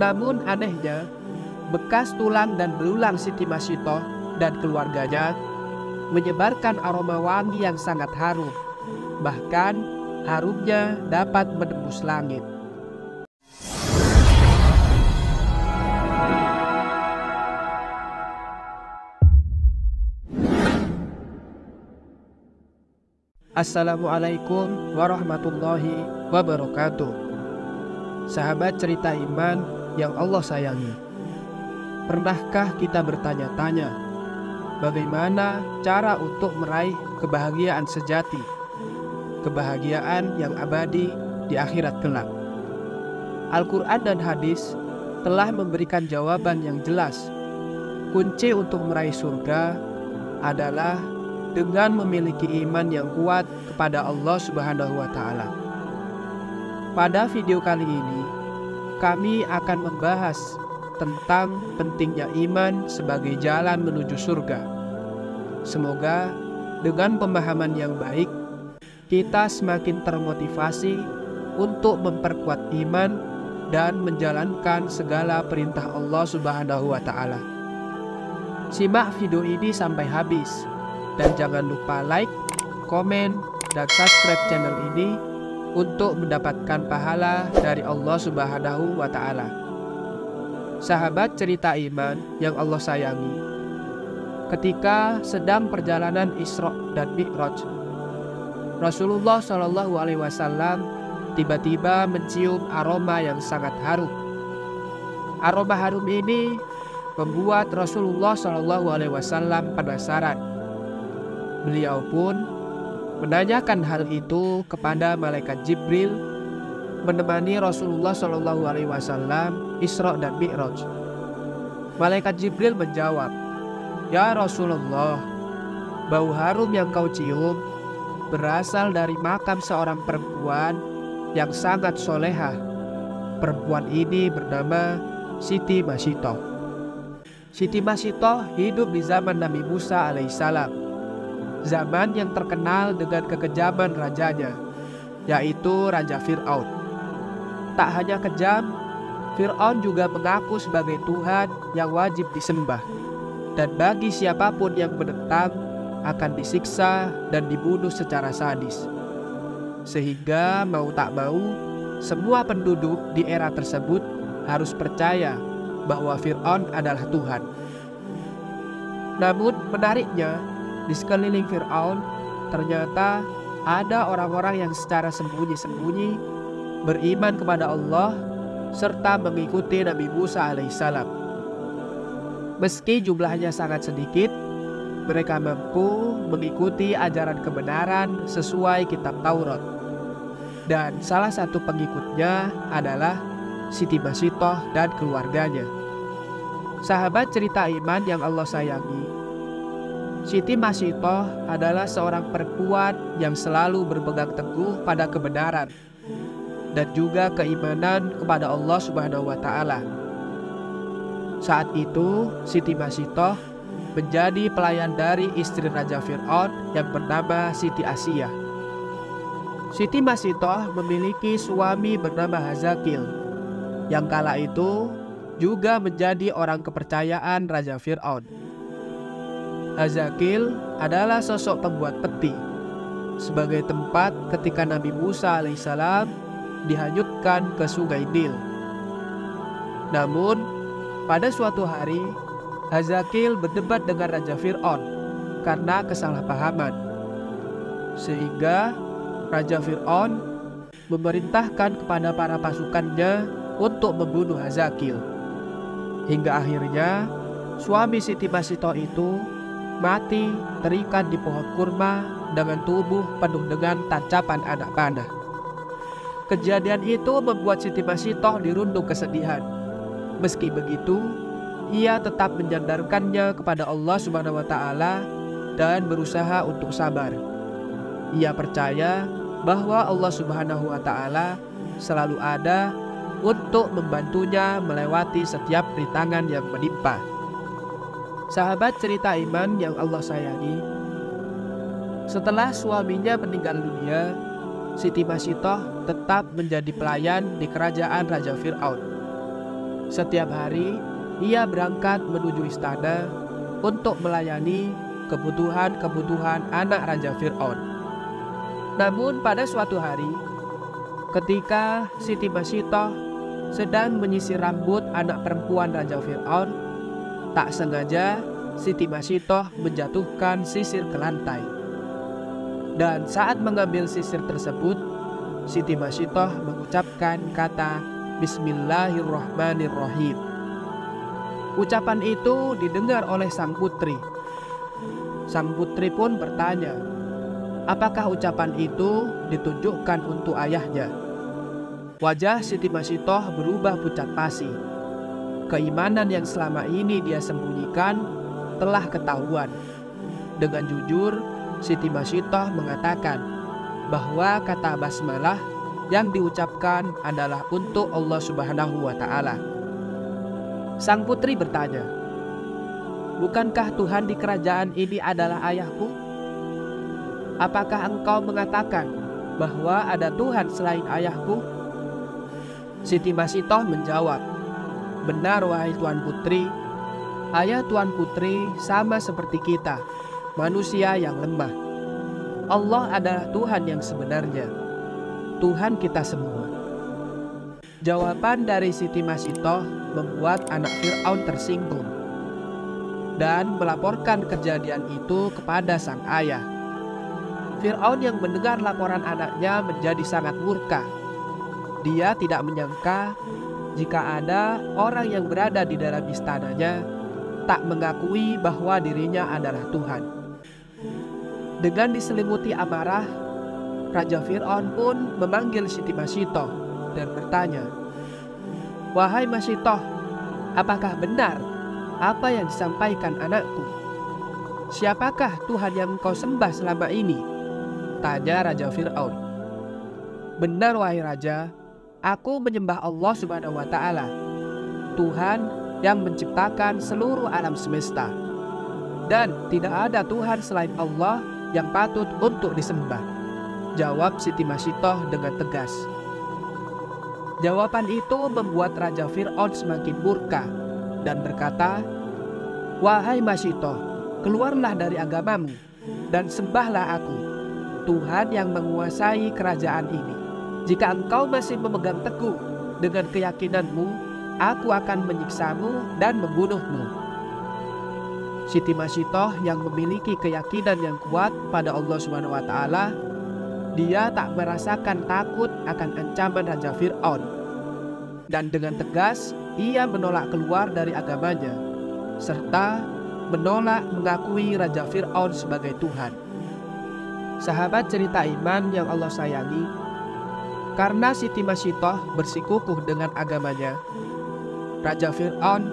Namun anehnya, bekas tulang dan belulang Siti Masitoh dan keluarganya menyebarkan aroma wangi yang sangat harum. Bahkan harumnya dapat menembus langit. Assalamualaikum warahmatullahi wabarakatuh. Sahabat cerita iman yang Allah sayangi, pernahkah kita bertanya-tanya bagaimana cara untuk meraih kebahagiaan sejati, kebahagiaan yang abadi di akhirat kelak? Al-Quran dan hadis telah memberikan jawaban yang jelas. Kunci untuk meraih surga adalah dengan memiliki iman yang kuat kepada Allah Subhanahu wa Ta'ala. Pada video kali ini, kami akan membahas tentang pentingnya iman sebagai jalan menuju surga. Semoga dengan pemahaman yang baik, kita semakin termotivasi untuk memperkuat iman dan menjalankan segala perintah Allah Subhanahu wa Ta'ala. Simak video ini sampai habis. Dan jangan lupa like, komen, dan subscribe channel ini untuk mendapatkan pahala dari Allah Subhanahu wa Ta'ala. Sahabat cerita iman yang Allah sayangi, ketika sedang perjalanan Isra dan Mi'raj, Rasulullah SAW tiba-tiba mencium aroma yang sangat harum. Aroma harum ini membuat Rasulullah SAW penasaran. Beliau pun menanyakan hal itu kepada malaikat Jibril menemani Rasulullah SAW Isra dan Mi'raj. Malaikat Jibril menjawab, "Ya Rasulullah, bau harum yang kau cium berasal dari makam seorang perempuan yang sangat solehah. Perempuan ini bernama Siti Masitoh." Siti Masitoh hidup di zaman Nabi Musa alaihissalam, zaman yang terkenal dengan kekejaman rajanya, yaitu Raja Fir'aun. Tak hanya kejam, Fir'aun juga mengaku sebagai Tuhan yang wajib disembah, dan bagi siapapun yang menentang akan disiksa dan dibunuh secara sadis. Sehingga mau tak mau, semua penduduk di era tersebut harus percaya bahwa Fir'aun adalah Tuhan. Namun menariknya, di sekeliling Fir'aun ternyata ada orang-orang yang secara sembunyi-sembunyi beriman kepada Allah serta mengikuti Nabi Musa alaihissalam. Meski jumlahnya sangat sedikit, mereka mampu mengikuti ajaran kebenaran sesuai kitab Taurat. Dan salah satu pengikutnya adalah Siti Masitoh dan keluarganya. Sahabat cerita iman yang Allah sayangi, Siti Masitoh adalah seorang perempuan yang selalu berpegang teguh pada kebenaran dan juga keimanan kepada Allah Subhanahu wa Ta'ala. Saat itu, Siti Masitoh menjadi pelayan dari istri Raja Fir'aun yang bernama Siti Asia. Siti Masitoh memiliki suami bernama Hazakil, yang kala itu juga menjadi orang kepercayaan Raja Fir'aun. Hazakil adalah sosok pembuat peti sebagai tempat ketika Nabi Musa alaihissalam dihanyutkan ke sungai Nil. Namun pada suatu hari Hazakil berdebat dengan Raja Fir'aun karena kesalahpahaman, sehingga Raja Fir'aun memerintahkan kepada para pasukannya untuk membunuh Hazakil. Hingga akhirnya suami Siti Masitoh itu mati terikat di pohon kurma dengan tubuh penuh dengan tancapan anak panah. Kejadian itu membuat Siti Masitoh dirundung kesedihan. Meski begitu, ia tetap menyandarkannya kepada Allah Subhanahu wa Ta'ala dan berusaha untuk sabar. Ia percaya bahwa Allah Subhanahu wa Ta'ala selalu ada untuk membantunya melewati setiap rintangan yang menimpa. Sahabat cerita iman yang Allah sayangi, setelah suaminya meninggal dunia, Siti Masitoh tetap menjadi pelayan di kerajaan Raja Fir'aun. Setiap hari, ia berangkat menuju istana untuk melayani kebutuhan-kebutuhan anak Raja Fir'aun. Namun pada suatu hari, ketika Siti Masitoh sedang menyisir rambut anak perempuan Raja Fir'aun, tak sengaja Siti Masitoh menjatuhkan sisir ke lantai. Dan saat mengambil sisir tersebut, Siti Masitoh mengucapkan kata Bismillahirrahmanirrahim. Ucapan itu didengar oleh sang putri. Sang putri pun bertanya, apakah ucapan itu ditunjukkan untuk ayahnya? Wajah Siti Masitoh berubah pucat pasi. Keimanan yang selama ini dia sembunyikan telah ketahuan. Dengan jujur, Siti Masitoh mengatakan bahwa kata basmalah yang diucapkan adalah untuk Allah Subhanahu wa Ta'ala. Sang putri bertanya, bukankah Tuhan di kerajaan ini adalah ayahku? Apakah engkau mengatakan bahwa ada Tuhan selain ayahku? Siti Masitoh menjawab, benar wahai Tuan Putri, ayah Tuan Putri sama seperti kita, manusia yang lemah. Allah adalah Tuhan yang sebenarnya, Tuhan kita semua. Jawaban dari Siti Masitoh membuat anak Fir'aun tersinggung dan melaporkan kejadian itu kepada sang ayah. Fir'aun yang mendengar laporan anaknya menjadi sangat murka. Dia tidak menyangka jika ada orang yang berada di dalam istananya tak mengakui bahwa dirinya adalah Tuhan. Dengan diselimuti amarah, Raja Fir'aun pun memanggil Siti Masitoh dan bertanya, wahai Masitoh, apakah benar apa yang disampaikan anakku? Siapakah Tuhan yang engkau sembah selama ini? Tanya Raja Fir'aun. Benar wahai Raja, aku menyembah Allah Subhanahu wa Ta'ala, Tuhan yang menciptakan seluruh alam semesta. Dan tidak ada Tuhan selain Allah yang patut untuk disembah, jawab Siti Masitoh dengan tegas. Jawaban itu membuat Raja Fir'aun semakin murka dan berkata, wahai Masitoh, keluarlah dari agamamu dan sembahlah aku, Tuhan yang menguasai kerajaan ini. Jika engkau masih memegang teguh dengan keyakinanmu, aku akan menyiksamu dan membunuhmu. Siti Masitoh yang memiliki keyakinan yang kuat pada Allah Subhanahu wa Ta'ala, dia tak merasakan takut akan ancaman Raja Fir'aun. Dan dengan tegas, ia menolak keluar dari agamanya, serta menolak mengakui Raja Fir'aun sebagai Tuhan. Sahabat cerita iman yang Allah sayangi, karena Siti Masitoh bersikukuh dengan agamanya, Raja Fir'aun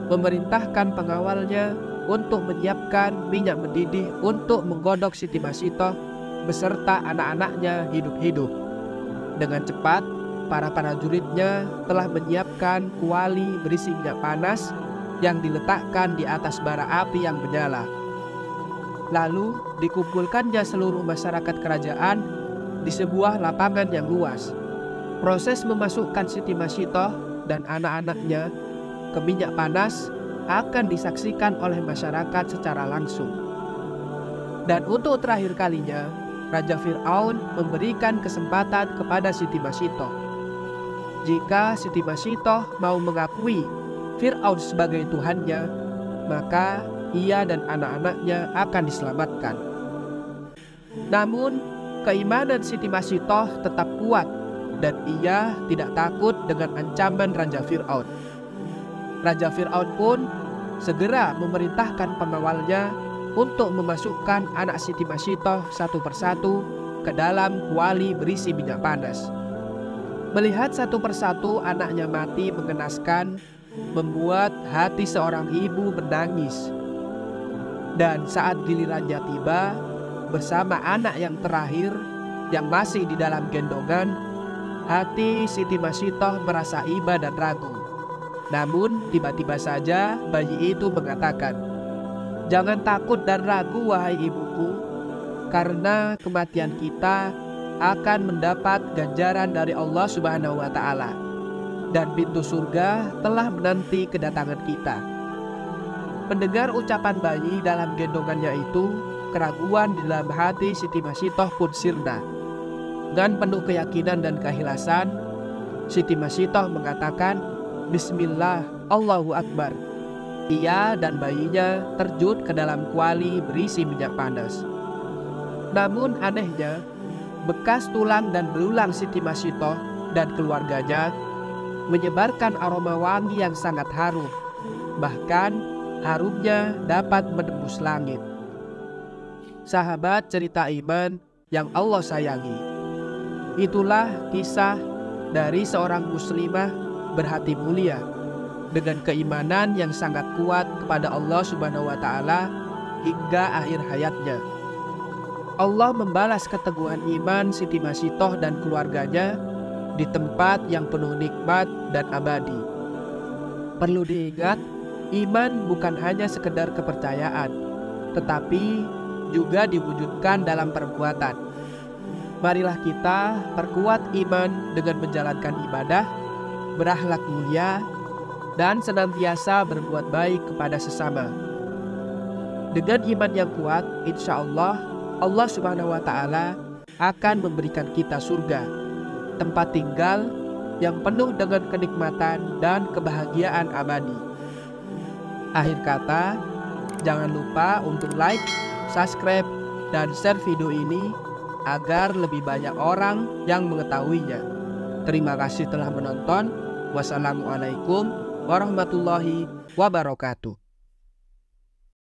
memerintahkan pengawalnya untuk menyiapkan minyak mendidih untuk menggodok Siti Masitoh beserta anak-anaknya hidup-hidup. Dengan cepat, para prajuritnya telah menyiapkan kuali berisi minyak panas yang diletakkan di atas bara api yang menyala. Lalu dikumpulkannya seluruh masyarakat kerajaan di sebuah lapangan yang luas. Proses memasukkan Siti Masitoh dan anak-anaknya ke minyak panas akan disaksikan oleh masyarakat secara langsung. Dan untuk terakhir kalinya, Raja Fir'aun memberikan kesempatan kepada Siti Masitoh. Jika Siti Masitoh mau mengakui Fir'aun sebagai Tuhannya, maka ia dan anak-anaknya akan diselamatkan. Namun, keimanan Siti Masitoh tetap kuat dan ia tidak takut dengan ancaman Raja Fir'aun. Raja Fir'aun pun segera memerintahkan pengawalnya untuk memasukkan anak Siti Masitoh satu persatu ke dalam kuali berisi minyak panas. Melihat satu persatu anaknya mati mengenaskan, membuat hati seorang ibu menangis. Dan saat gilirannya tiba, bersama anak yang terakhir yang masih di dalam gendongan, hati Siti Masitoh merasa iba dan ragu. Namun tiba-tiba saja bayi itu mengatakan, "Jangan takut dan ragu wahai ibuku, karena kematian kita akan mendapat ganjaran dari Allah Subhanahu wa Ta'ala. dan pintu surga telah menanti kedatangan kita. Mendengar ucapan bayi dalam gendongannya itu, keraguan di dalam hati Siti Masitoh pun sirna. Dengan penuh keyakinan dan keikhlasan, Siti Masitoh mengatakan, "Bismillah, Allahu Akbar." Ia dan bayinya terjun ke dalam kuali berisi minyak panas. Namun anehnya, bekas tulang dan belulang Siti Masitoh dan keluarganya menyebarkan aroma wangi yang sangat harum. Bahkan harumnya dapat menembus langit. Sahabat cerita iman yang Allah sayangi, itulah kisah dari seorang muslimah berhati mulia dengan keimanan yang sangat kuat kepada Allah Subhanahu wa Ta'ala hingga akhir hayatnya. Allah membalas keteguhan iman Siti Masitoh dan keluarganya di tempat yang penuh nikmat dan abadi. Perlu diingat, iman bukan hanya sekedar kepercayaan, tetapi juga diwujudkan dalam perbuatan. Marilah kita perkuat iman dengan menjalankan ibadah, berakhlak mulia, dan senantiasa berbuat baik kepada sesama. Dengan iman yang kuat, insya Allah, Allah Subhanahu wa Ta'ala akan memberikan kita surga, tempat tinggal yang penuh dengan kenikmatan dan kebahagiaan abadi. Akhir kata, jangan lupa untuk like, subscribe, dan share video ini agar lebih banyak orang yang mengetahuinya. Terima kasih telah menonton. Wassalamualaikum warahmatullahi wabarakatuh.